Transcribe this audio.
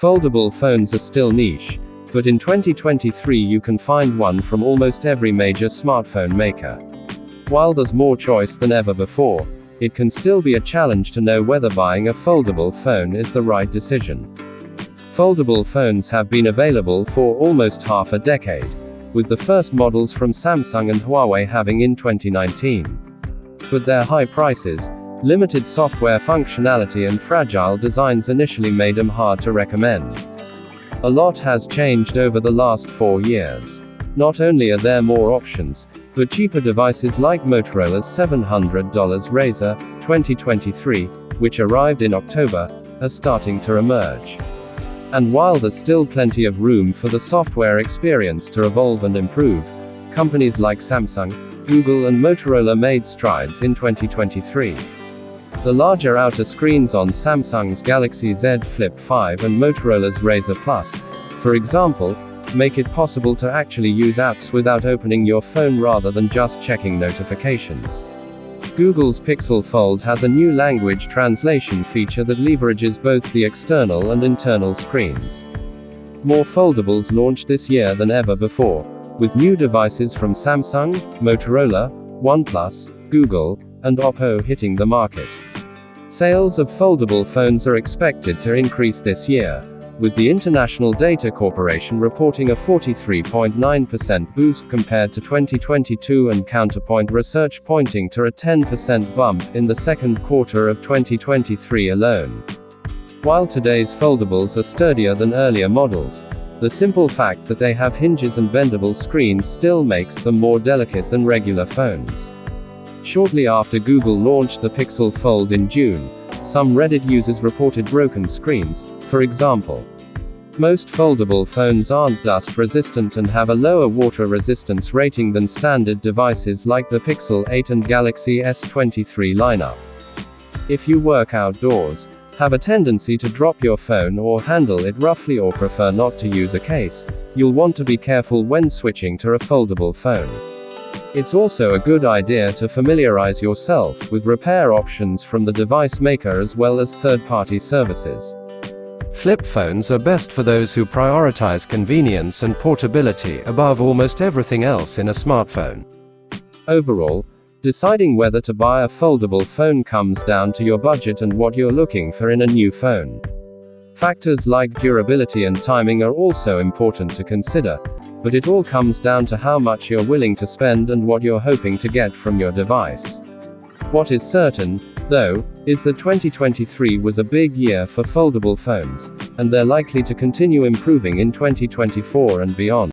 Foldable phones are still niche, but in 2023 you can find one from almost every major smartphone maker. While there's more choice than ever before, it can still be a challenge to know whether buying a foldable phone is the right decision. Foldable phones have been available for almost half a decade, with the first models from Samsung and Huawei having in 2019. But their high prices, limited software functionality and fragile designs initially made them hard to recommend. A lot has changed over the last 4 years. Not only are there more options, but cheaper devices like Motorola's $700 Razr 2023, which arrived in October, are starting to emerge. And while there's still plenty of room for the software experience to evolve and improve, companies like Samsung, Google and Motorola made strides in 2023. The larger outer screens on Samsung's Galaxy Z Flip 5 and Motorola's Razr Plus, for example, make it possible to actually use apps without opening your phone rather than just checking notifications. Google's Pixel Fold has a new language translation feature that leverages both the external and internal screens. More foldables launched this year than ever before, with new devices from Samsung, Motorola, OnePlus, Google, and Oppo hitting the market. Sales of foldable phones are expected to increase this year, with the International Data Corporation reporting a 43.9% boost compared to 2022 and Counterpoint Research pointing to a 10% bump in the second quarter of 2023 alone. While today's foldables are sturdier than earlier models, the simple fact that they have hinges and bendable screens still makes them more delicate than regular phones. Shortly after Google launched the Pixel Fold in June, some Reddit users reported broken screens, for example. Most foldable phones aren't dust resistant and have a lower water resistance rating than standard devices like the Pixel 8 and Galaxy S23 lineup. If you work outdoors, have a tendency to drop your phone or handle it roughly or prefer not to use a case, you'll want to be careful when switching to a foldable phone. It's also a good idea to familiarize yourself with repair options from the device maker as well as third-party services. Flip phones are best for those who prioritize convenience and portability above almost everything else in a smartphone. Overall, deciding whether to buy a foldable phone comes down to your budget and what you're looking for in a new phone. Factors like durability and timing are also important to consider, but it all comes down to how much you're willing to spend and what you're hoping to get from your device. What is certain, though, is that 2023 was a big year for foldable phones, and they're likely to continue improving in 2024 and beyond.